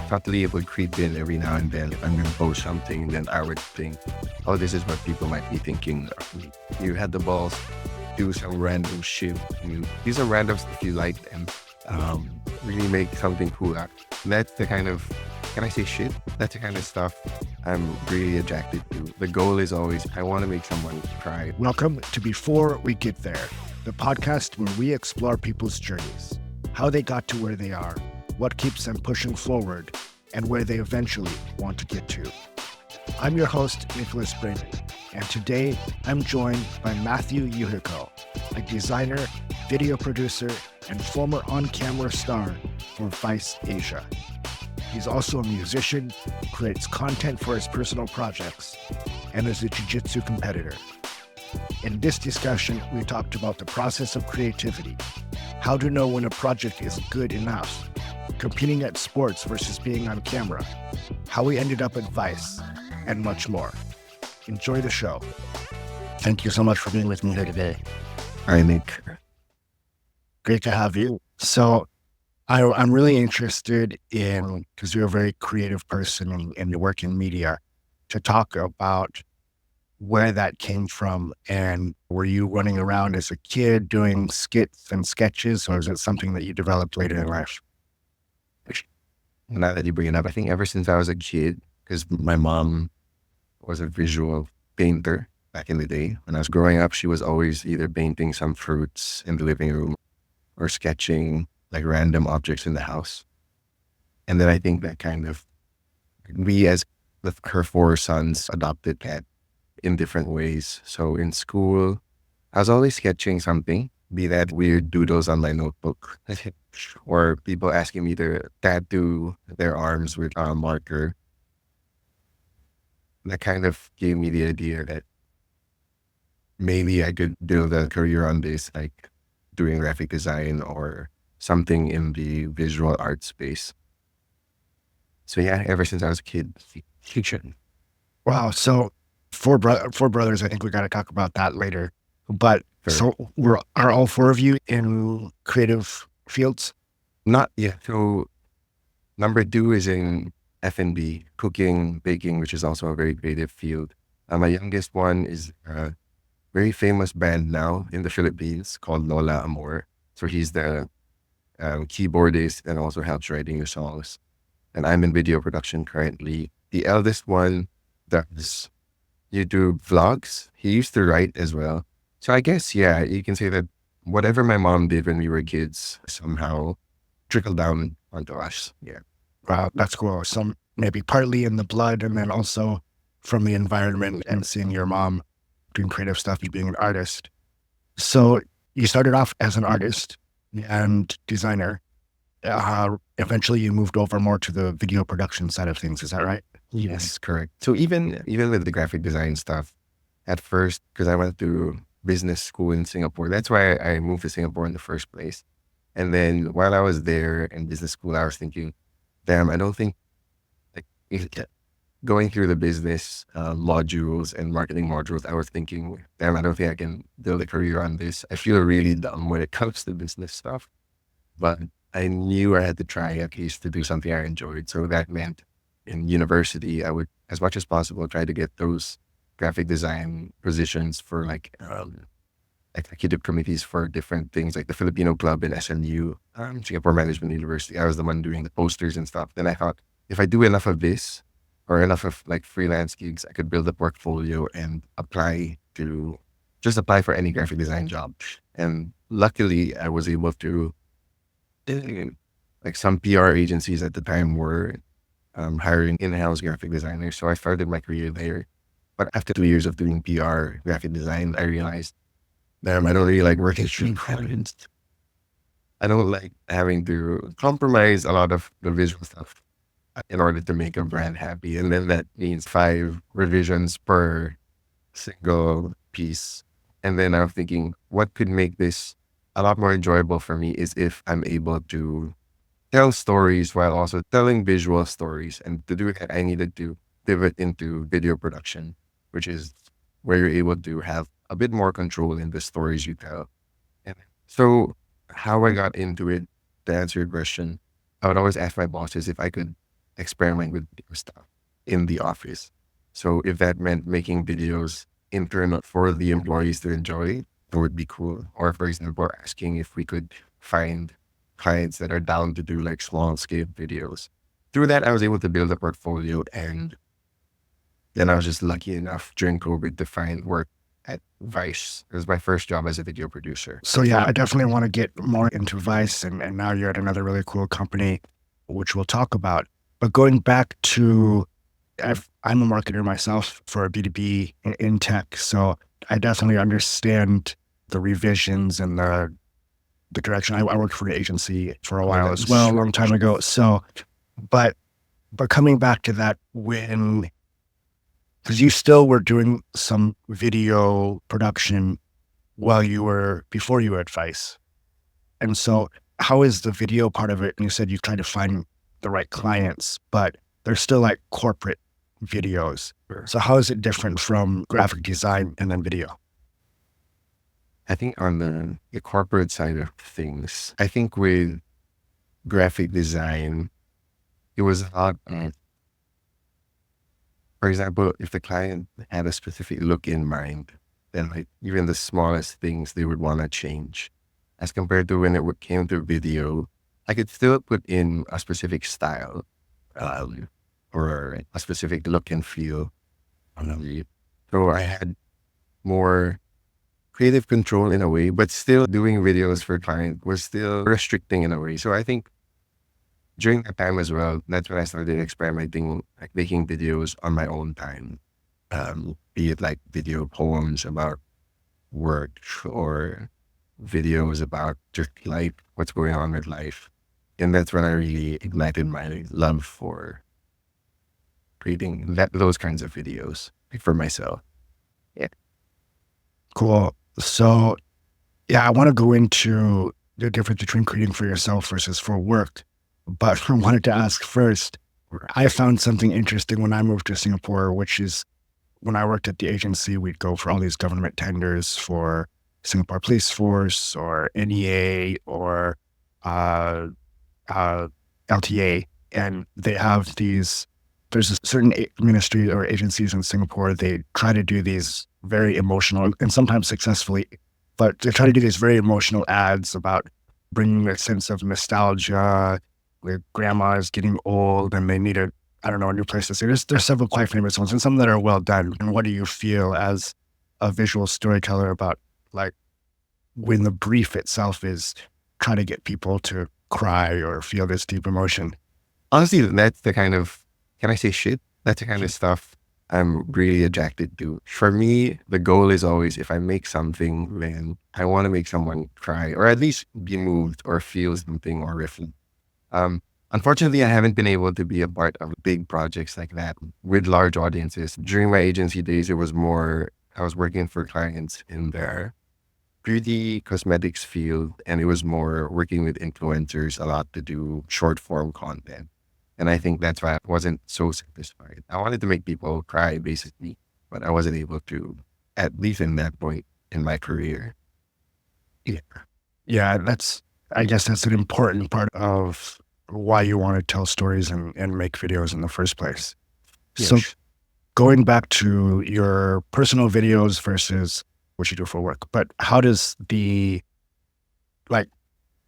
Subtly, it would creep in every now and then. If I'm going to post something, then I would think, oh, this is what people might be thinking of me. You had the balls, do some random shit. These are random stuff you like and really make something cool out. That's the kind of, can I say shit? That's the kind of stuff I'm really attracted to. The goal is always, I want to make someone cry. Welcome to Before We Get There, the podcast where we explore people's journeys, how they got to where they are, what keeps them pushing forward, and where they eventually want to get to. I'm your host, Nicholas Braman, and today I'm joined by Mathew Yuhico, a designer, video producer, and former on-camera star for Vice Asia. He's also a musician, creates content for his personal projects, and is a Jiu-Jitsu competitor. In this discussion, we talked about the process of creativity, how to know when a project is good enough, competing at sports versus being on camera, how we ended up at Vice, and much more. Enjoy the show. Thank you so much for being with me here today. Hi, Nick. Great to have you. So I'm really interested in, because you're a very creative person and you work in media, to talk about where that came from. And were you running around as a kid doing skits and sketches, or is it something that you developed later in life? Now that you bring it up, I think ever since I was a kid, because my mom was a visual painter back in the day. When I was growing up, she was always either painting some fruits in the living room or sketching like random objects in the house. And then I think that kind of, we as with her four sons adopted that in different ways. So in school, I was always sketching something, be that weird doodles on my notebook or people asking me to tattoo their arms with a marker. That kind of gave me the idea that maybe I could build a career on this, like doing graphic design or something in the visual art space. So yeah, ever since I was a kid. Wow. So four brothers, I think we got to talk about that later. But Sure. so are all four of you in creative fields? Not yet. So number two is in F&B, cooking, baking, which is also a very creative field. My youngest one is a very famous band now in the Philippines called Lola Amor. So he's the keyboardist and also helps writing the songs. And I'm in video production currently. The eldest one does YouTube vlogs. He used to write as well. So I guess, yeah, you can say that whatever my mom did when we were kids somehow trickled down onto us. Yeah. Wow, that's cool. Some maybe partly in the blood, and then also from the environment and seeing your mom doing creative stuff, you being an artist. So you started off as an artist and designer. Eventually you moved over more to the video production side of things. Is that right? Yes, correct. So even with the graphic design stuff, at first, because I went to business school in Singapore, that's why I moved to Singapore in the first place. And then while I was there in business school, I was thinking, damn, I don't think like going through the business modules and marketing modules, I was thinking, damn, I don't think I can build a career on this. I feel really dumb when it comes to business stuff. But I knew I had to try at least to do something I enjoyed. So that meant in university, I would, as much as possible, try to get those graphic design positions for like executive committees for different things, like the Filipino Club in SNU, Singapore Management University. I was the one doing the posters and stuff. Then I thought, if I do enough of this or enough of like freelance gigs, I could build a portfolio and apply for any graphic design job. And luckily, I was able to, like some PR agencies at the time were hiring in-house graphic designers. So I started my career there. But after 2 years of doing PR graphic design, I realized, damn, I don't really like working with clients. I don't like having to compromise a lot of the visual stuff in order to make a brand happy. And then that means 5 revisions per single piece. And then I'm thinking, what could make this a lot more enjoyable for me is if I'm able to tell stories while also telling visual stories. And to do that, I needed to pivot into video production, which is where you're able to have a bit more control in the stories you tell. And so how I got into it, to answer your question, I would always ask my bosses if I could experiment with video stuff in the office. So if that meant making videos internal for the employees to enjoy, it would be cool. Or for example, asking if we could find clients that are down to do like small scale videos. Through that, I was able to build a portfolio, and then I was just lucky enough during COVID to find work at Vice. It was my first job as a video producer. So yeah, I definitely want to get more into Vice, and now you're at another really cool company, which we'll talk about. But going back to, I'm a marketer myself for a B2B in tech, so I definitely understand the revisions and the direction. I worked for an agency for a while as well, a long time ago. So, but coming back to that, because you still were doing some video production before you were at Vice. And so how is the video part of it? And you said you tried to find the right clients, but they're still like corporate videos. Sure. So how is it different from graphic design and then video? I think on the corporate side of things, I think with graphic design, it was a lot of, for example, if the client had a specific look in mind, then like even the smallest things they would want to change. As compared to when came to video, I could still put in a specific style or a specific look and feel. So I had more creative control in a way, but still doing videos for client was still restricting in a way. So I think during that time as well, that's when I started experimenting, like making videos on my own time. Be it like video poems about work or videos about just life, what's going on with life. And that's when I really ignited my love for creating those kinds of videos for myself. Yeah. Cool. So yeah, I want to go into the difference between creating for yourself versus for work. But I wanted to ask first, I found something interesting when I moved to Singapore, which is when I worked at the agency, we'd go for all these government tenders for Singapore Police Force or NEA or LTA. And they have there's a certain ministry or agencies in Singapore, they try to do these very emotional and sometimes successfully, but they try to do these very emotional ads about bringing a sense of nostalgia, where grandma is getting old and they need a new place to stay. There's several quite famous ones and some that are well done. And what do you feel as a visual storyteller about like when the brief itself is trying to get people to cry or feel this deep emotion? Honestly, that's the kind of, can I say shit? That's the kind of stuff I'm really attracted to. For me, the goal is always, if I make something, then I want to make someone cry or at least be moved or feel something or reflect. Unfortunately, I haven't been able to be a part of big projects like that with large audiences. During my agency days, it was more, I was working for clients in their beauty cosmetics field, and it was more working with influencers a lot to do short form content. And I think that's why I wasn't so satisfied. I wanted to make people cry basically, but I wasn't able to, at least in that point in my career. Yeah. Yeah, I guess that's an important part of why you want to tell stories and make videos in the first place. Yes. So going back to your personal videos versus what you do for work, but how does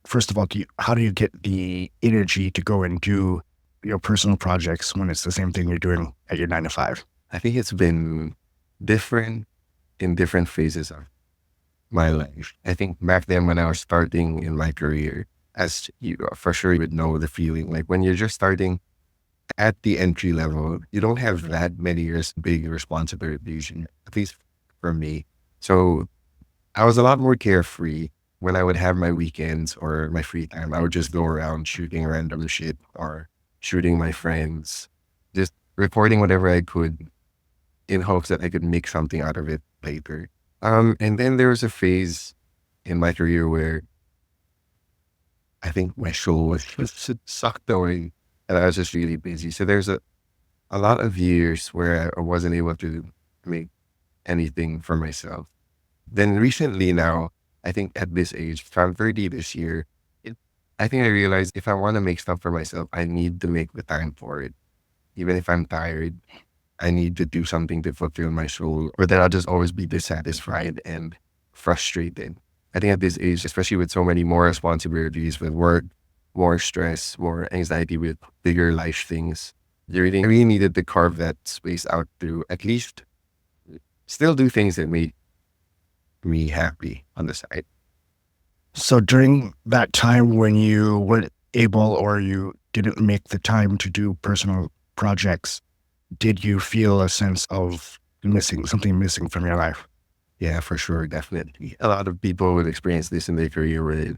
first of all, how do you get the energy to go and do your personal projects when it's the same thing you're doing at your 9 to 5? I think it's been different in different phases of my life. I think back then when I was starting in my career, as you for sure you would know the feeling, like when you're just starting at the entry level, you don't have that many big responsibilities, at least for me. So I was a lot more carefree when I would have my weekends or my free time. I would just go around shooting random shit or shooting my friends, just recording whatever I could in hopes that I could make something out of it later. And then there was a phase in my career where I think my soul was just sucked away and I was just really busy. So there's a lot of years where I wasn't able to make anything for myself. Then recently now, I think at this age, so I'm 30 this year, I think I realized if I want to make stuff for myself, I need to make the time for it. Even if I'm tired, I need to do something to fulfill my soul, or then I'll just always be dissatisfied and frustrated. I think at this age, especially with so many more responsibilities with work, more stress, more anxiety with bigger life things, I really needed to carve that space out to at least still do things that make me happy on the side. So during that time when you weren't able or you didn't make the time to do personal projects, did you feel a sense of something missing from your life? Yeah, for sure, definitely. A lot of people would experience this in their career where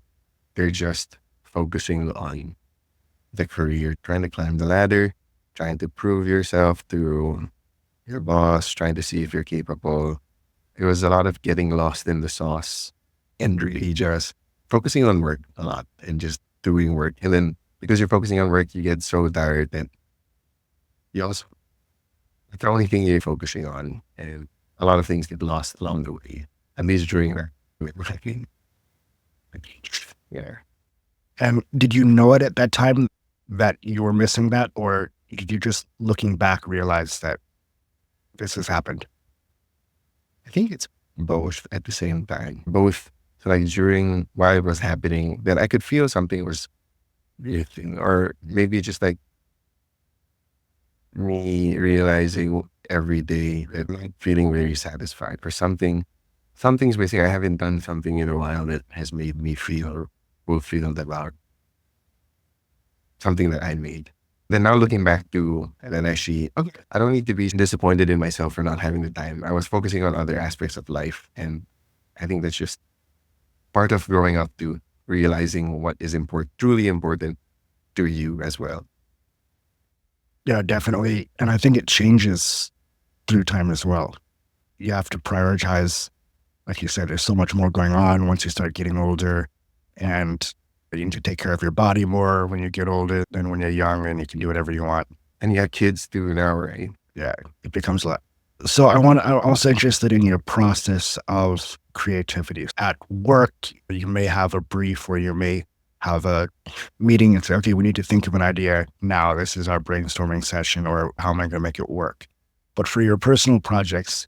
they're just focusing on the career, trying to climb the ladder, trying to prove yourself to your boss, trying to see if you're capable. It was a lot of getting lost in the sauce and really just focusing on work a lot and just doing work. And then because you're focusing on work, you get so tired that you also, it's the only thing you're focusing on. And a lot of things get lost along the way. At least during that. Yeah. And did you know it at that time that you were missing that, or did you just looking back realize that this has happened? I think it's both at the same time. Both. So like while it was happening, that I could feel something was missing, or maybe just like me realizing every day that I'm not feeling very satisfied or something's missing. I haven't done something in a while that has made me feel fulfilled about something that I made. Then now looking back to, and then actually, okay, I don't need to be disappointed in myself for not having the time. I was focusing on other aspects of life. And I think that's just part of growing up to realizing what is truly important to you as well. Yeah, definitely. And I think it changes through time as well. You have to prioritize, like you said, there's so much more going on once you start getting older, and you need to take care of your body more when you get older than when you're young and you can do whatever you want. And you have kids too now, right? Yeah, it becomes a lot. So I'm also interested in your process of creativity. At work, you may have a brief where you may have a meeting and say, okay, we need to think of an idea now. This is our brainstorming session, or how am I going to make it work? But for your personal projects,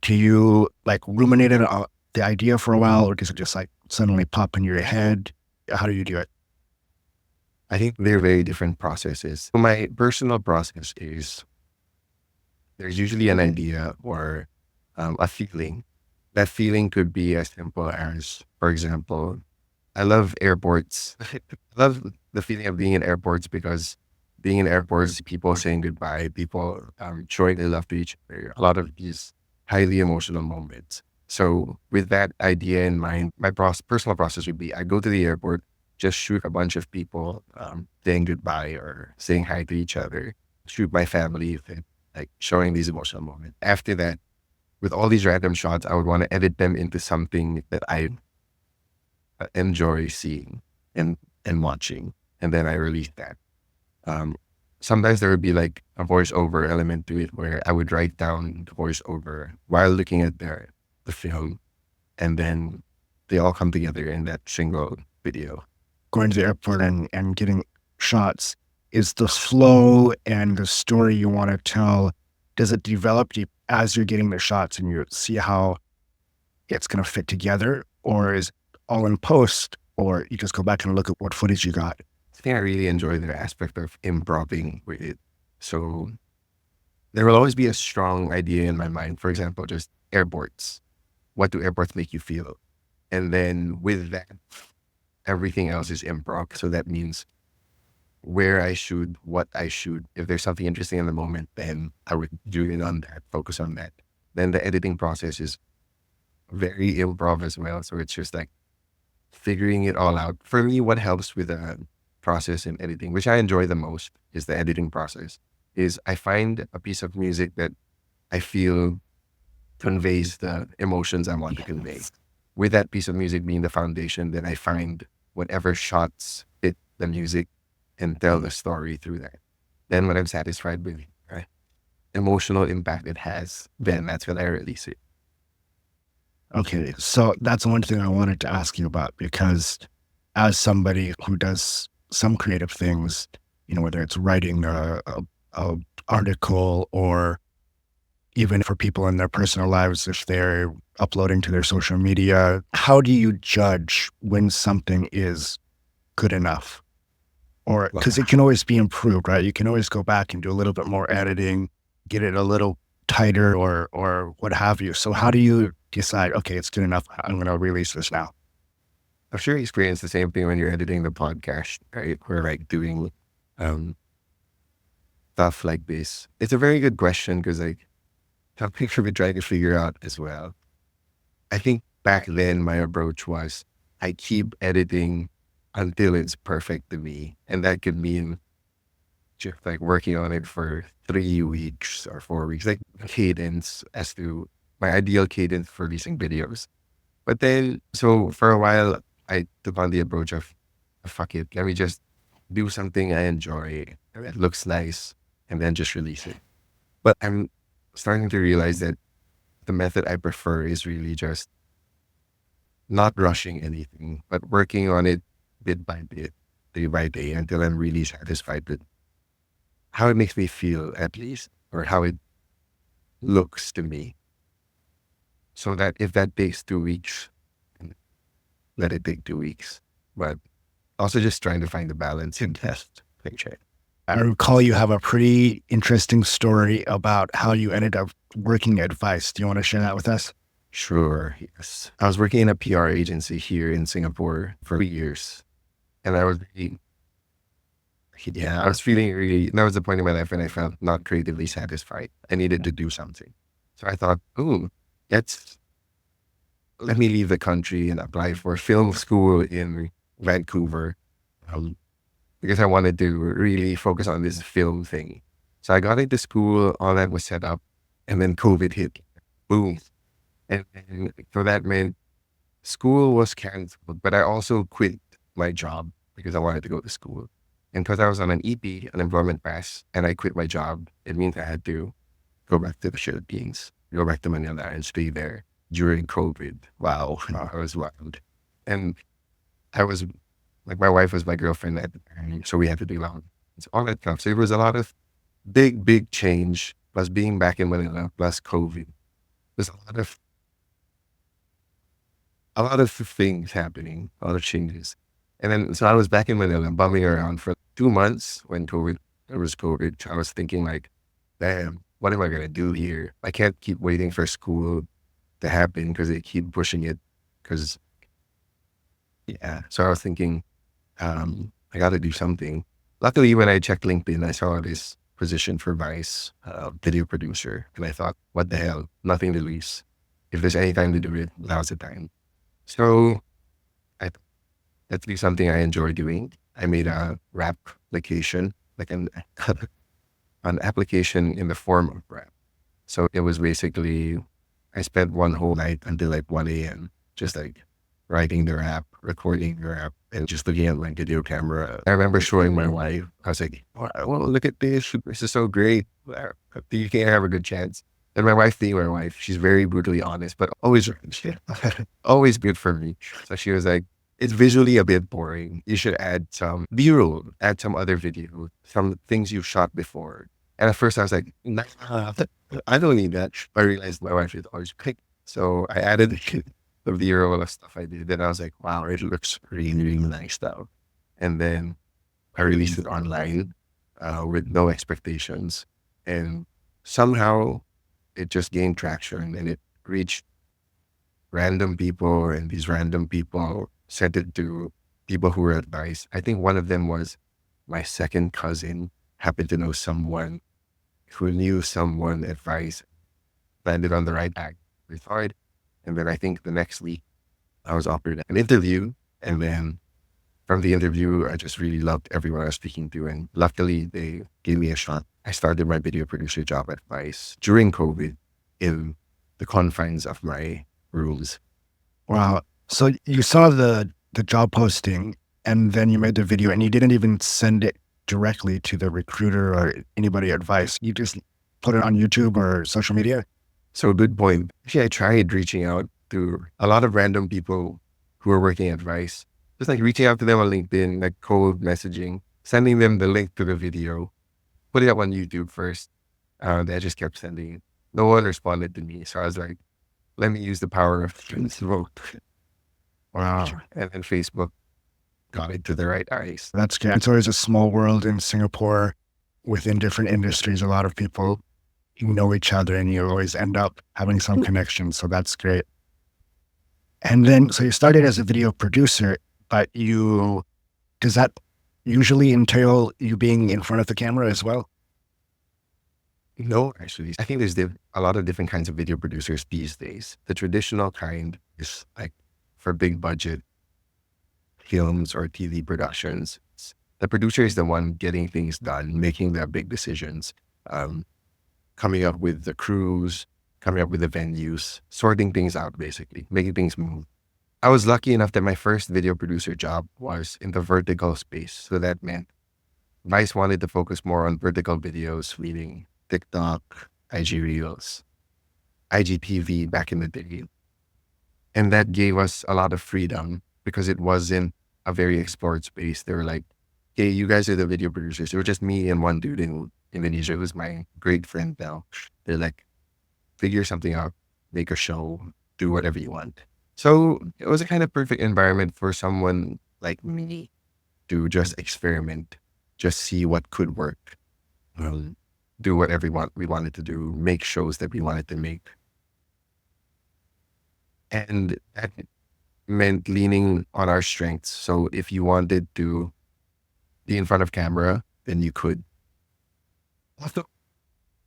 do you like ruminate on the idea for a while, or does it just like suddenly pop in your head? How do you do it? I think they're very different processes. So my personal process is there's usually an idea or a feeling. That feeling could be as simple as, for example, I love airports. I love the feeling of being in airports because being in airports, people saying goodbye, people showing their love to each other, a lot of these highly emotional moments. So with that idea in mind, my personal process would be I go to the airport, just shoot a bunch of people saying goodbye or saying hi to each other, shoot my family, like showing these emotional moments. After that, with all these random shots, I would want to edit them into something that I enjoy seeing and watching, and then I release that. Sometimes there would be like a voiceover element to it where I would write down the voiceover while looking at the film, and then they all come together in that single video. Going to the airport and getting shots, is the flow and the story you want to tell, does it develop as you're getting the shots and you see how it's going to fit together, or is it all in post, or you just go back and look at what footage you got? I think I really enjoy the aspect of improvising with it. So there will always be a strong idea in my mind. For example, just airports. What do airports make you feel? And then with that, everything else is improv. So that means where I shoot, what I shoot. If there's something interesting in the moment, then I would do it on that, focus on that. Then the editing process is very improv as well. So it's just like figuring it all out. For me, what helps with the process in editing, which I enjoy the most, is the editing process, is I find a piece of music that I feel conveys the emotions I want to convey. With that piece of music being the foundation, then I find whatever shots fit the music and tell the story through that. Then when I'm satisfied with the emotional impact it has, then that's when I release it. Okay, so that's one thing I wanted to ask you about, because as somebody who does some creative things, whether it's writing a article or even for people in their personal lives, if they're uploading to their social media, how do you judge when something is good enough? Or Well, because it can always be improved, right? You can always go back and do a little bit more editing, get it a little tighter or what have you. So how do you decide, okay, it's good enough. I'm going to release this now? I'm sure you experience the same thing when you're editing the podcast, right? We're like doing um, stuff like this. It's a very good question because like something we've been trying to figure out as well. I think back then my approach was I keep editing until it's perfect to me. And that could mean just like working on it for 3 weeks or 4 weeks, like cadence as to my ideal cadence for releasing videos. But then, so for a while, I took on the approach of fuck it, let me just do something I enjoy that looks nice and then just release it. But I'm starting to realize that the method I prefer is really just not rushing anything, but working on it bit by bit, day by day until I'm really satisfied with how it makes me feel, at least, or how it looks to me. So that if that takes 2 weeks, let it take 2 weeks. But also just trying to find the balance in that picture. I recall you have a pretty interesting story about how you ended up working at Vice. Do you want to share that with us? Sure, yes. I was working in a PR agency here in Singapore for 3 years. And I was really, I was feeling really, that was the point in my life when I felt not creatively satisfied. I needed to do something. So I thought, oh, let me leave the country and apply for film school in Vancouver because I wanted to really focus on this film thing. So I got into school, all that was set up, and then COVID hit. Boom. And so that meant school was canceled, but I also quit my job because I wanted to go to school. And because I was on an EP, unemployment pass, and I quit my job, it means I had to go back to the Philippines, go back to Manila and stay there during COVID. Wow. I was wild. And I was like, my wife was my girlfriend at the time, so we had to do long. It's all that stuff. So it was a lot of big change, plus being back in Manila, plus COVID. There's a lot of things happening, a lot of changes. And then, so I was back in Manila, bumming around for 2 months when there was COVID. I was thinking like, damn, what am I going to do here? I can't keep waiting for school to happen because they keep pushing it. Because, so I was thinking, I got to do something. Luckily, when I checked LinkedIn, I saw this position for Vice, video producer. And I thought, what the hell? Nothing to lose. If there's any time to do it, now's the time. So that's really something I enjoy doing. I made a rap application, like an application in the form of rap. So it was basically, I spent one whole night until like 1 a.m. just like writing the rap, recording the rap, and just looking at my video camera. I remember showing my wife. I was like, well, look at this. This is so great. You can't have a good chance. And my wife, being my wife, she's very brutally honest, but always, always good for me. So she was like, it's visually a bit boring. You should add some B-roll, add some other video, some things you've shot before. And at first I was like, nah, I don't need that. I realized my wife is always quick. So I added the B-roll of stuff I did. And I was like, wow, it looks really nice now. And then I released it online with no expectations. And somehow it just gained traction and it reached random people, and these random people sent it to people who were at Vice. I think one of them was my second cousin, happened to know someone who knew someone at Vice, landed on the right act with hard. And then I think the next week I was offered an interview. And then from the interview, I just really loved everyone I was speaking to. And luckily they gave me a shot. I started my video producer job at Vice during COVID in the confines of my rules. Wow. So you saw the job posting and then you made the video and you didn't even send it directly to the recruiter or anybody at Vice. You just put it on YouTube or social media? So good point. Actually, I tried reaching out to a lot of random people who were working at Vice Just like reaching out to them on LinkedIn, like cold messaging, sending them the link to the video, put it up on YouTube first. They just kept sending it. No one responded to me. So I was like, let me use the power of Facebook. Wow. And then Facebook got into the right eyes. That's good. It's always a small world in Singapore within different industries. A lot of people know each other and you always end up having some connection. So that's great. And then, so you started as a video producer, but does that usually entail you being in front of the camera as well? No, actually, I think there's a lot of different kinds of video producers these days. The traditional kind is like for big budget films or TV productions. The producer is the one getting things done, making the big decisions, coming up with the crews, coming up with the venues, sorting things out, basically, making things move. I was lucky enough that my first video producer job was in the vertical space. So that meant Vice wanted to focus more on vertical videos, meaning TikTok, IG Reels, IGTV back in the day. And that gave us a lot of freedom because it wasn't a very explored space. They were like, hey, you guys are the video producers. It was just me and one dude in Indonesia who's my great friend now. They're like, figure something out, make a show, do whatever you want. So it was a kind of perfect environment for someone like me to just experiment, just see what could work, do whatever we wanted to do, make shows that we wanted to make. And that meant leaning on our strengths. So if you wanted to be in front of camera, then you could. Also,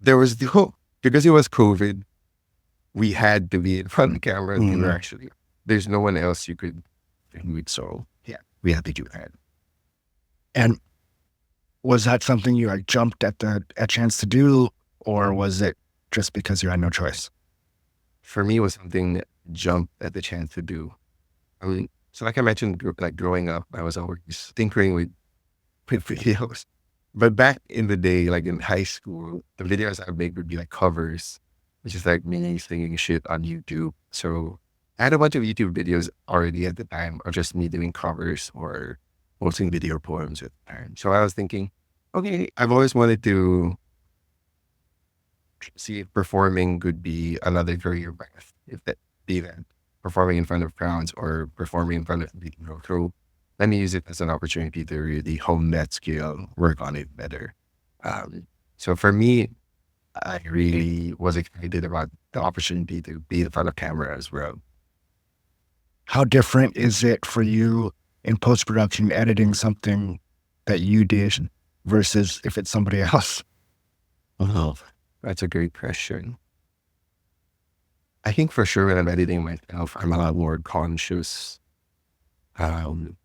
there was because it was COVID, we had to be in front of the camera. We were actually, there's no one else you could do it. So yeah, we had to do that. And was that something you like jumped at a chance to do, or was it just because you had no choice? For me, it was something that jumped at the chance to do. I mean, so like I mentioned, like growing up, I was always tinkering with videos. But back in the day, like in high school, the videos I would make would be like covers, which is like me singing shit on YouTube. So I had a bunch of YouTube videos already at the time, or just me doing covers or posting video poems at the time. So I was thinking, okay, I've always wanted to see if performing could be another career path, if that be that performing in front of crowds or performing in front of people. So let me use it as an opportunity to really hone that skill, work on it better. So for me, I really was excited about the opportunity to be in front of camera as well. How different is it for you in post-production editing something that you did versus if it's somebody else? Oh, that's a great question. I think for sure when I'm editing myself, I'm a lot more conscious. I'm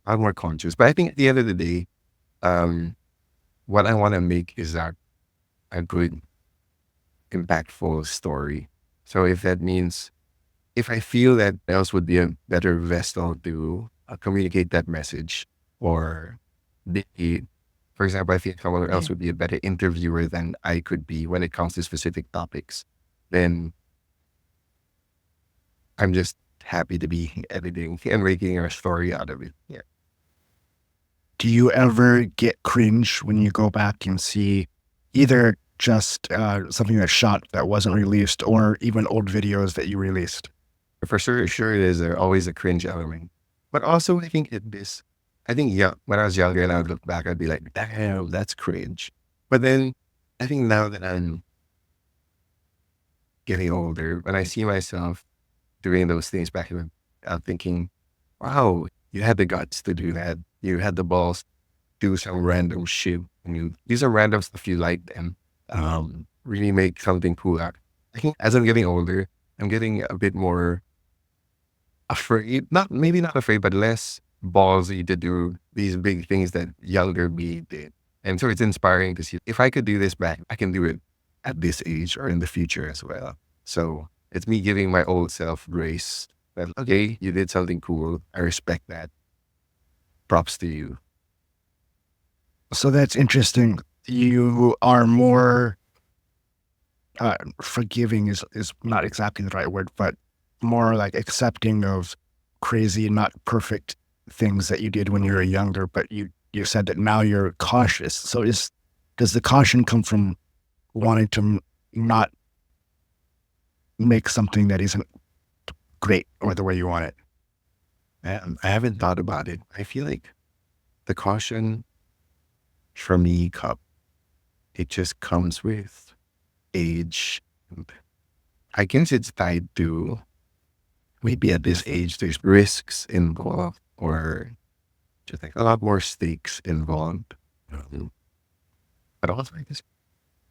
more conscious. But I think at the end of the day, what I want to make is a good, impactful story. So if that means, if I feel that else would be a better vessel to communicate that message, or for example, I feel someone else would be a better interviewer than I could be when it comes to specific topics, then I'm just happy to be editing and making a story out of it. Yeah. Do you ever get cringe when you go back and see either just something that's shot that wasn't released or even old videos that you released? For sure, it is always a cringe element. But also, I think yeah, when I was younger and I would look back, I'd be like, damn, that's cringe. But then I think now that I'm getting older, when I see myself doing those things back then, I'm thinking, wow, you had the guts to do that. You had the balls to do some random shit. These are random stuff you like them. Really make something cool out. I think as I'm getting older, I'm getting a bit more afraid, maybe not afraid, but less ballsy to do these big things that younger me did. And so it's inspiring to see if I could do this back, I can do it at this age or in the future as well. So it's me giving my old self grace that, okay, you did something cool. I respect that. Props to you. So that's interesting. You are more forgiving is not exactly the right word, but more like accepting of crazy, not perfect things that you did when you were younger, but you said that now you're cautious. So does the caution come from wanting to not make something that isn't great or the way you want it? I haven't thought about it. I feel like the caution from me cup, it just comes with age. I guess it's tied to maybe at this age, there's risks involved or just like a lot more stakes involved. But also, I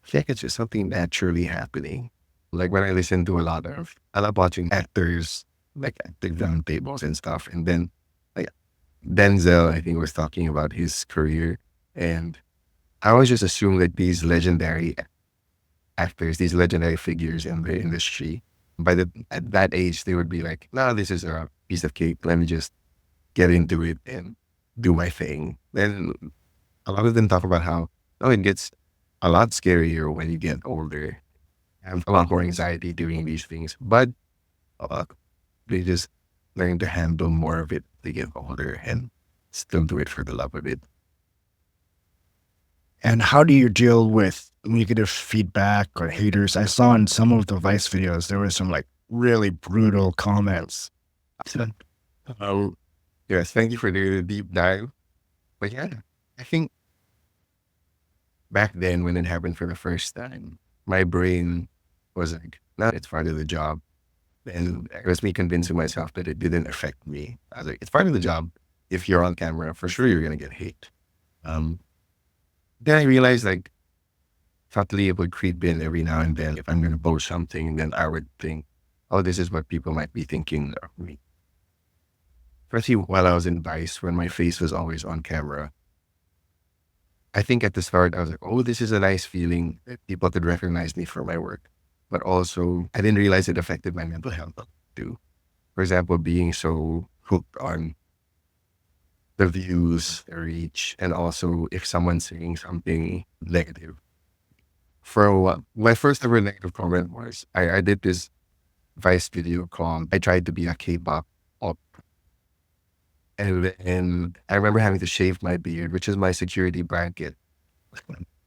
feel like it's just something naturally happening. Like when I listen to I love watching actors, like acting down tables and stuff. And then like Denzel, I think, was talking about his career. And I always just assume that these legendary actors, these legendary figures in the industry, at that age, they would be like, no, this is a piece of cake. Let me just get into it and do my thing. Then a lot of them talk about how, oh, it gets a lot scarier when you get older. I have a lot more anxiety doing these things, but uh, they just learn to handle more of it. They get older and still do it for the love of it. And how do you deal with negative feedback or haters? I saw in some of the Vice videos, there were some like really brutal comments. Um, yes, thank you for the deep dive. But yeah, I think back then when it happened for the first time, my brain was like, no, it's part of the job. And it was me convincing myself that it didn't affect me. I was like, it's part of the job. If you're on camera, for sure you're going to get hate. Um, then I realized like subtly it would creep in every now and then. If I'm going to post something, then I would think, oh, this is what people might be thinking of me. Especially while I was in Vice, when my face was always on camera. I think at the start, I was like, oh, this is a nice feeling that people could recognize me for my work. But also, I didn't realize it affected my mental health too. For example, being so hooked on the views, the reach, and also if someone's saying something negative. For a while, my first ever negative comment was, I did this Vice video called, I tried to be a K-pop op. And I remember having to shave my beard, which is my security blanket.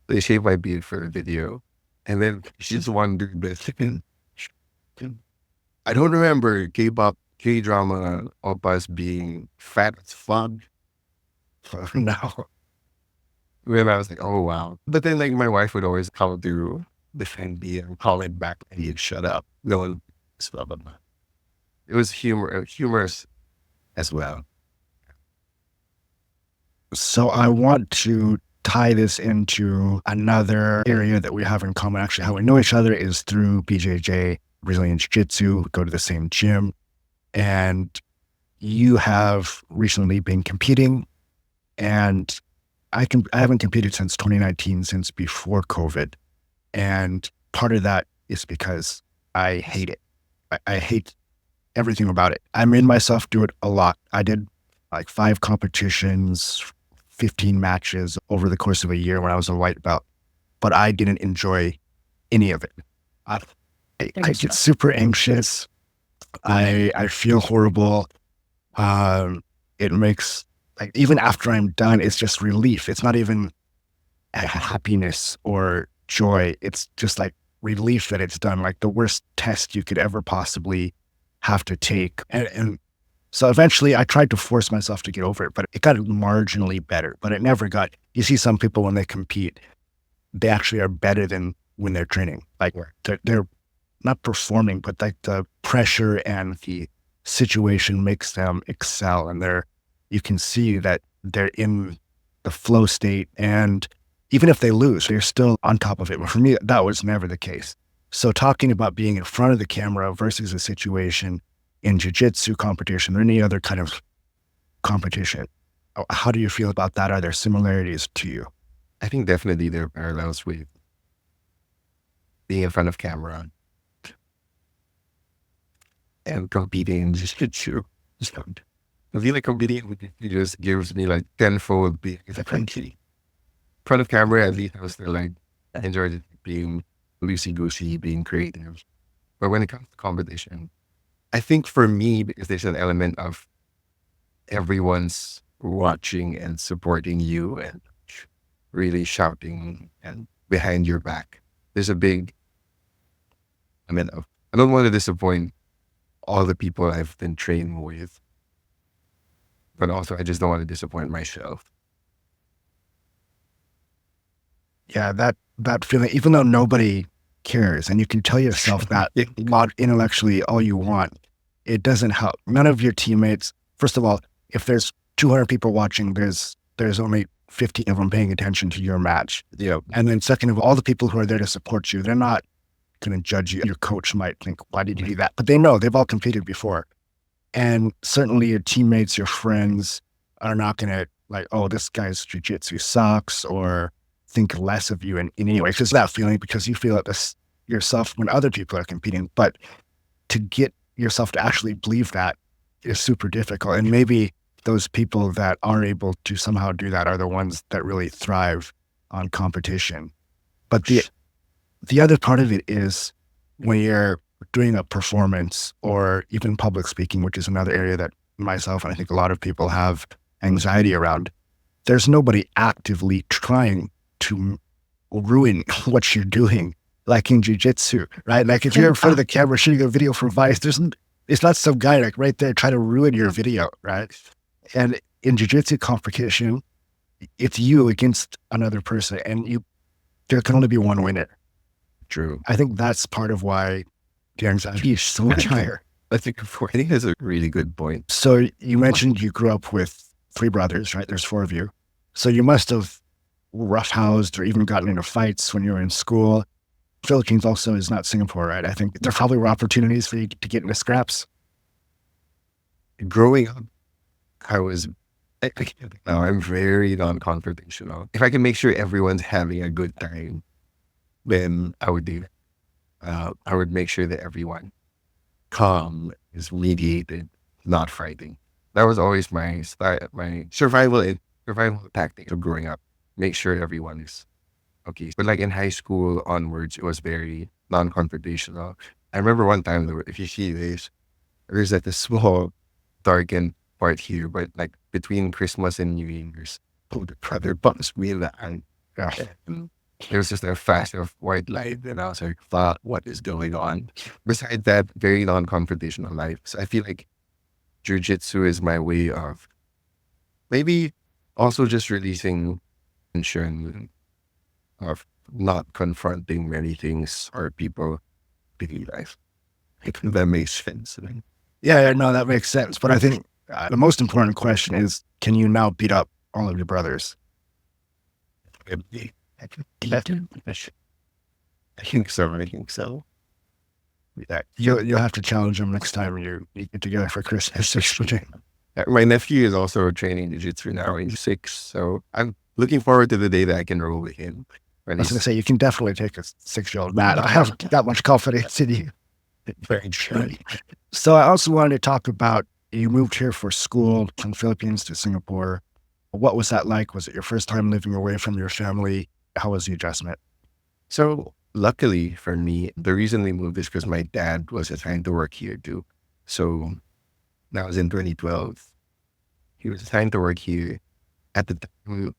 They shaved my beard for the video. And then she's wondered this. I don't remember K-pop, K-drama oppas being fat as fuck. For now. When I was like, oh wow. But then like my wife would always come to defend me and call it back and you'd shut up. No one, blah, blah, blah. It was humorous as well. So I want to tie this into another area that we have in common. Actually, how we know each other is through BJJ, Brazilian Jiu-Jitsu. We go to the same gym. And you have recently been competing. And I haven't competed since 2019, since before COVID. And part of that is because I hate it. I hate everything about it. I made myself do it a lot. I did like 5 competitions, 15 matches over the course of a year when I was a white belt, but I didn't enjoy any of it. I get super anxious. I feel horrible. It makes, like, even after I'm done, it's just relief. It's not even happiness or joy. It's just like relief that it's done, like the worst test you could ever possibly have to take. And so eventually I tried to force myself to get over it, but it got marginally better, but it never got, you see some people when they compete, they actually are better than when they're training. Like they're not performing, but like the pressure and the situation makes them excel. And you can see that they're in the flow state. And even if they lose, they're still on top of it. But for me, that was never the case. So talking about being in front of the camera versus a situation in jiu-jitsu competition or any other kind of competition, how do you feel about that? Are there similarities to you? I think definitely there are parallels with being in front of camera and competing in jiu-jitsu. I feel like competing with it just gives me like tenfold being in front of camera. At least I was still like, I enjoyed it being loosey-goosey, being creative. But when it comes to competition, I think for me, because there's an element of everyone's watching and supporting you and really shouting and behind your back. There's a big, I mean, I don't want to disappoint all the people I've been training with, but also I just don't want to disappoint myself. Yeah, that feeling, even though nobody cares, and you can tell yourself that intellectually all you want, it doesn't help. None of your teammates, first of all, if there's 200 people watching, there's only 50 of them paying attention to your match. Yeah. And then second of all the people who are there to support you, they're not going to judge you. Your coach might think, why did you do that? But they know they've all competed before. And certainly your teammates, your friends are not going to like, oh, this guy's jiu-jitsu sucks, or think less of you in any way. It's just that feeling because you feel it this yourself when other people are competing. But to get yourself to actually believe that is super difficult. And maybe those people that are able to somehow do that are the ones that really thrive on competition. But the other part of it is when you're doing a performance or even public speaking, which is another area that myself and I think a lot of people have anxiety around, there's nobody actively trying to ruin what you're doing, like in jiu-jitsu, right? Like if you're in front of the camera shooting a video for Vice, it's not some guy like right there trying to ruin your video, right? And in jiu-jitsu competition, it's you against another person, and there can only be one winner. True. I think that's part of why the anxiety is so much higher. I think that's a really good point. So you mentioned you grew up with 3 brothers, right? There's 4 of you. So you must have roughhoused or even gotten into fights when you were in school. Philippines also is not Singapore, right? I think there probably were opportunities for you to get into scraps. Growing up, I'm very non-confrontational. If I can make sure everyone's having a good time, then I would do. I would make sure that everyone calm is mediated, not fighting. That was always my style, my survival tactic of growing up. Make sure everyone is okay. But like in high school onwards, it was very non-confrontational. I remember one time, if you see this, there's like a small darkened part here, but like between Christmas and New Year's, the brother bumps me in the eye. And there was just a flash of white light, and I was like, "Fuck, what is going on?" Besides that, very non-confrontational life. So I feel like jiu-jitsu is my way of maybe also just releasing tension, of not confronting many things or people in life. If that makes sense. Yeah, no, that makes sense. But I think the most important question is, can you now beat up all of your brothers? I think so. Yeah. You'll have to challenge them next time you get together for Christmas. My nephew is also training jiu-jitsu now. He's 6, so I'm looking forward to the day that I can roll with him. I was going to say, you can definitely take a 6-year-old man. I have that much confidence in you. Very true. So I also wanted to talk about, you moved here for school from the Philippines to Singapore. What was that like? Was it your first time living away from your family? How was the adjustment? So luckily for me, the reason we moved is because my dad was assigned to work here too. So that was in 2012. He was assigned to work here. At the time,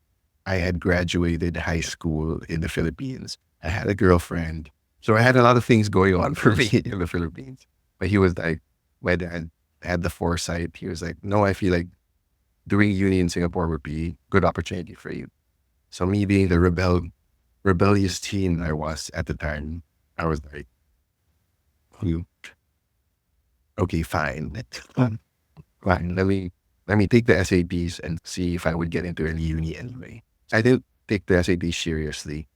I had graduated high school in the Philippines. I had a girlfriend. So I had a lot of things going on for me in the Philippines. But he was like, my dad had the foresight. He was like, no, I feel like doing uni in Singapore would be a good opportunity for you. So me being the rebellious teen I was at the time, I was like, okay, fine. Fine, let me take the SATs and see if I would get into any uni anyway. I didn't take the SATs seriously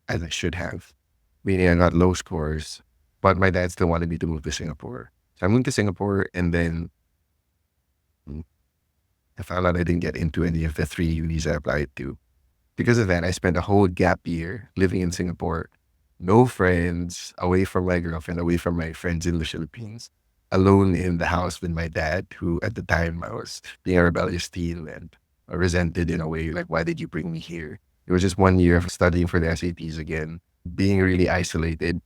as I should have. Meaning I got low scores, but my dad still wanted me to move to Singapore. So I moved to Singapore, and then I found out I didn't get into any of the 3 unis I applied to. Because of that, I spent a whole gap year living in Singapore. No friends, away from my girlfriend, away from my friends in the Philippines. Alone in the house with my dad, who at the time I was being a rebellious teen and resented in a way, like, why did you bring me here? It was just 1 year of studying for the SATs again, being really isolated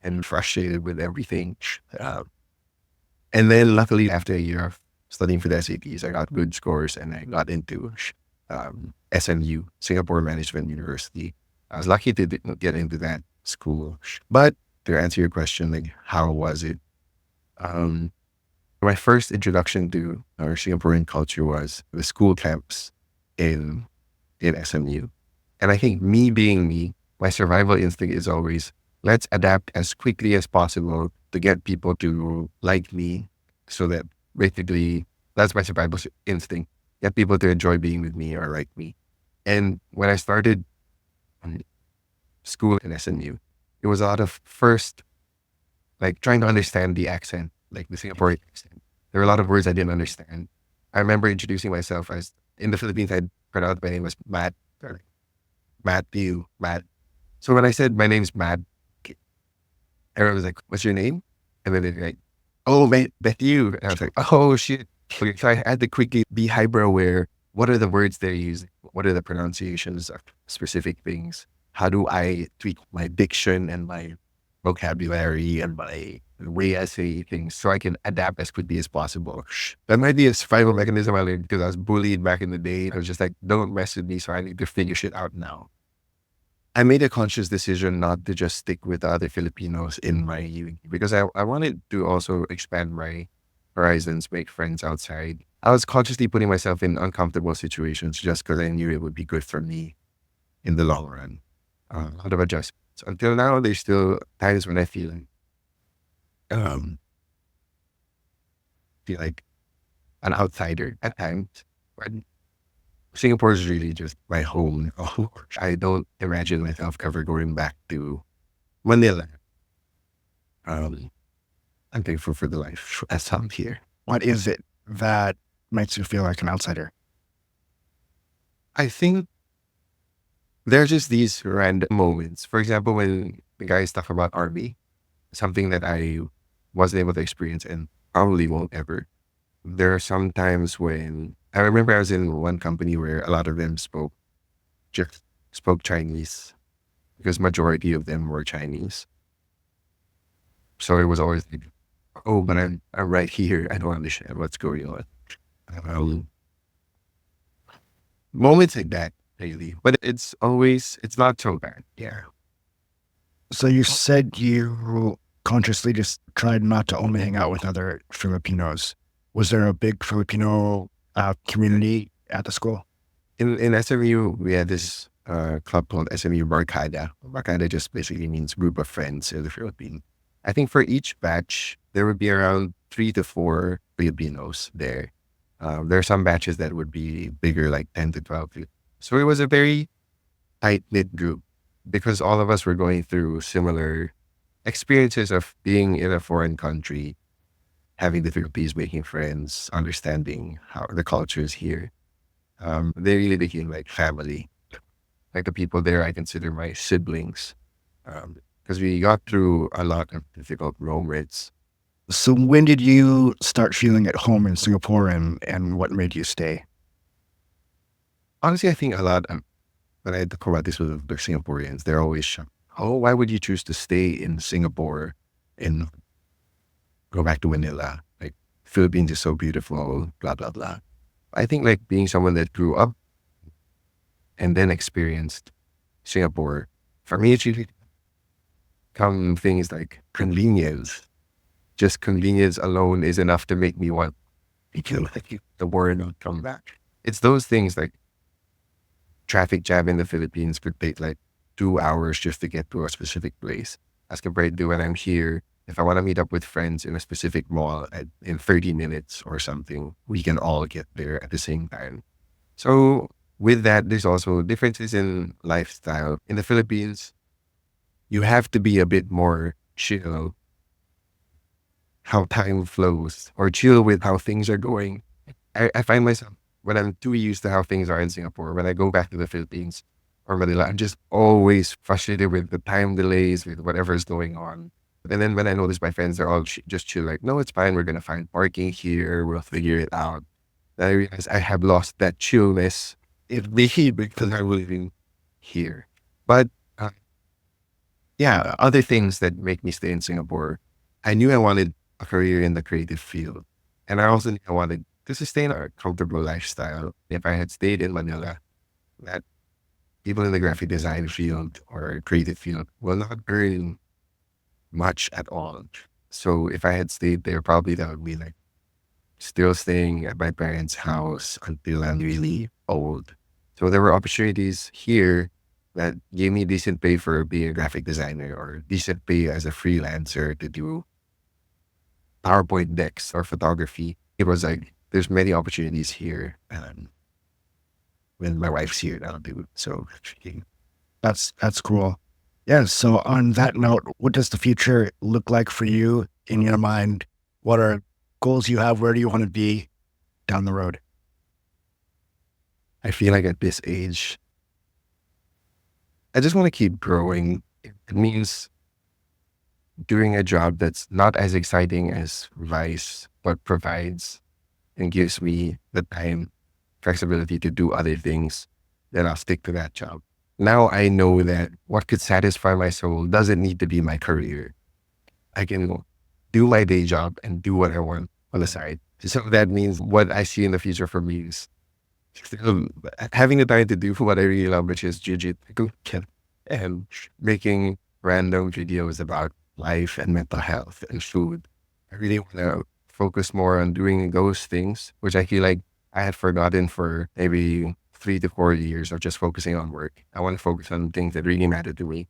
and frustrated with everything. And then luckily after a year of studying for the SATs. I got good scores and I got into SMU, Singapore Management University. I was lucky to get into that school. But to answer your question, like, how was it? Um, my first introduction to our Singaporean culture was the school camps in SMU. And I think me being me, my survival instinct is always, let's adapt as quickly as possible to get people to like me, so that basically that's my survival instinct. Get people to enjoy being with me or like me. And when I started school in SMU, it was a lot of first, like, trying to understand the accent, like the Singaporean accent. There were a lot of words I didn't understand. I remember introducing myself as, in the Philippines, I'd pronounced my name was Matt, or like, Mathew, Matt. So when I said my name's Matt, everyone was like, "What's your name?" And then they're like, "Oh, Mathew." And I was like, "Oh shit!" Okay, so I had to quickly be hyper aware. What are the words they're using? What are the pronunciations of specific things? How do I tweak my diction and my vocabulary and my the way I say things so I can adapt as quickly as possible? That might be a survival mechanism I learned because I was bullied back in the day. I was just like, "Don't mess with me," so I need to figure shit out now. I made a conscious decision not to just stick with other Filipinos in my uni because I wanted to also expand my horizons, make friends outside. I was consciously putting myself in uncomfortable situations just because I knew it would be good for me in the long run. A lot of adjustments. Until now, there's still times when I um, feel like an outsider at times. But Singapore is really just my home. I don't imagine myself ever going back to Manila. Um, I'm thankful for the life as I'm here. What is it that makes you feel like an outsider? I think there are just these random moments. For example, when the guys talk about army, something that I wasn't able to experience and probably won't ever. There are some times when I remember I was in one company where a lot of them just spoke Chinese because majority of them were Chinese. So it was always like, "Oh, but I'm right here. I don't understand what's going on." Um, Moments like that, really. But it's not so bad. Yeah. So you said you consciously just tried not to only hang out with other Filipinos. Was there a big Filipino community at the school? In SMU, we had this club called SMU Barkada. Barkada just basically means group of friends in the Philippines. I think for each batch, there would be around 3 to 4 Filipinos there. There are some batches that would be bigger, like 10 to 12. So it was a very tight-knit group because all of us were going through similar experiences of being in a foreign country, having difficulties making friends, understanding how the culture is here. They really became like family. Like the people there, I consider my siblings because we got through a lot of difficult moments. So when did you start feeling at home in Singapore and what made you stay? Honestly, I think a lot when I talk about this with the Singaporeans, they're always shocked. "Oh, why would you choose to stay in Singapore and go back to Manila? Like, Philippines is so beautiful, blah, blah, blah." I think like being someone that grew up and then experienced Singapore, for me, it's usually come things like convenience. Just convenience alone is enough to make me want to feel like the war not come back. It's those things like traffic jam in the Philippines could take like 2 hours just to get to a specific place, as compared to when I'm here. If I want to meet up with friends in a specific mall in 30 minutes or something, we can all get there at the same time. So with that, there's also differences in lifestyle. In the Philippines, you have to be a bit more chill how time flows or chill with how things are going. I find myself when I'm too used to how things are in Singapore, when I go back to the Philippines or Manila, I'm just always frustrated with the time delays, with whatever's going on. And then when I notice my friends, they're all just chill, like, "No, it's fine. We're going to find parking here. We'll figure it out." Then I realize I have lost that chillness in me because I'm living here. But yeah, other things that make me stay in Singapore, I knew I wanted a career in the creative field. And I also knew I wanted to sustain a comfortable lifestyle. If I had stayed in Manila, that people in the graphic design field or creative field will not earn much at all. So if I had stayed there, probably that would be like still staying at my parents' house until I'm really old. So there were opportunities here that gave me decent pay for being a graphic designer or decent pay as a freelancer to do PowerPoint decks or photography. It was like, there's many opportunities here. And when my wife's here, that'll do. So That's cool. Yeah. So on that note, what does the future look like for you in your mind? What are goals you have? Where do you want to be down the road? I feel like at this age, I just want to keep growing. It means doing a job that's not as exciting as Vice, but provides and gives me the time, flexibility to do other things, then I'll stick to that job. Now I know that what could satisfy my soul doesn't need to be my career. I can do my day job and do what I want on the side. So that means what I see in the future for me is still having the time to do what I really love, which is Jiu-Jitsu and making random videos about life and mental health and food. I really want to focus more on doing those things, which I feel like I had forgotten for maybe 3 to 4 years of just focusing on work. I want to focus on things that really matter to me.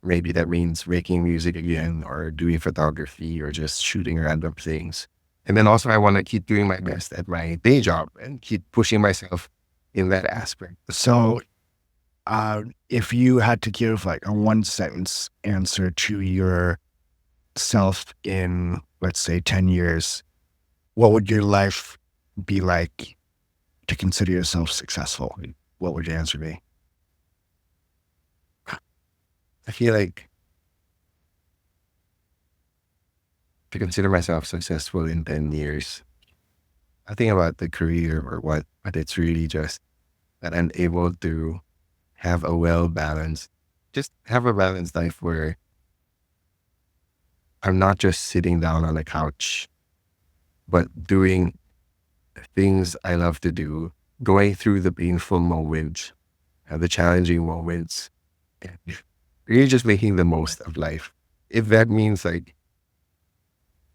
Maybe that means making music again or doing photography or just shooting random things. And then also I want to keep doing my best at my day job and keep pushing myself in that aspect. So, if you had to give like a one sentence answer to yourself in, let's say, 10 years, what would your life be like to consider yourself successful? What would your answer be? I feel like to consider myself successful in 10 years, I think about the career or what, but it's really just that I'm able to have a just have a balanced life where I'm not just sitting down on a couch, but doing things I love to do, going through the painful moments, the challenging moments, and really just making the most of life. If that means like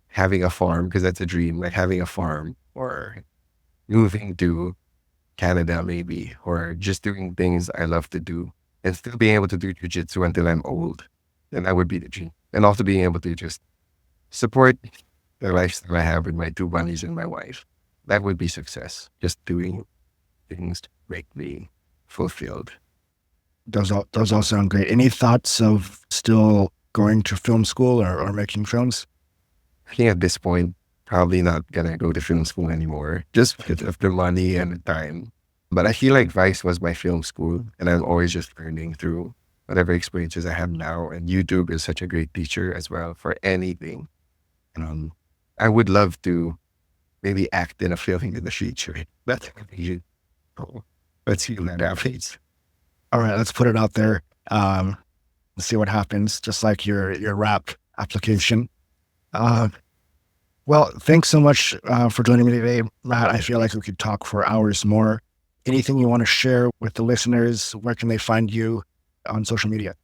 having a farm, because that's a dream, like having a farm or moving to Canada maybe, or just doing things I love to do and still being able to do jiu-jitsu until I'm old, then that would be the dream. And also being able to just support the lifestyle I have with my 2 bunnies and my wife. That would be success. Just doing things to make me fulfilled. Those all sound great. Any thoughts of still going to film school or making films? I think at this point, probably not gonna go to film school anymore, just because of the money and the time. But I feel like Vice was my film school, and I'm always just learning through whatever experiences I have now. And YouTube is such a great teacher as well for anything. I would love to maybe act in a film in the future. That's let's see when that happens. All right, let's put it out there. Let's see what happens. Just like your rap application. Well, thanks so much for joining me today, Matt. I feel like we could talk for hours more. Anything you want to share with the listeners? Where can they find you on social media?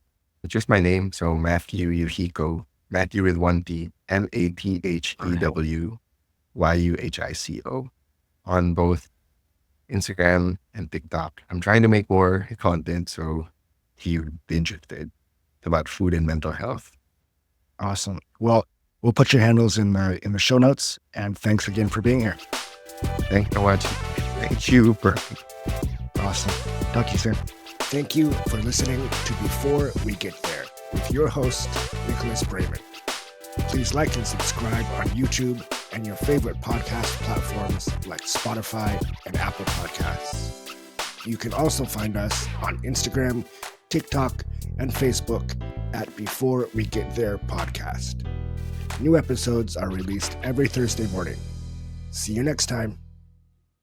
It's just my name, so Mathew Yuhico, Mathew with 1T, MathewYuhico on both Instagram and TikTok. I'm trying to make more content, so if you'd be interested about food and mental health. Awesome. Well, we'll put your handles in the show notes, and thanks again for being here. Thanks for watching. Thank you for Awesome. Talk to you soon. Thank you for listening to Before We Get There with your host, Nicholas Braman. Please like and subscribe on YouTube and your favorite podcast platforms like Spotify and Apple Podcasts. You can also find us on Instagram, TikTok, and Facebook at Before We Get There Podcast. New episodes are released every Thursday morning. See you next time.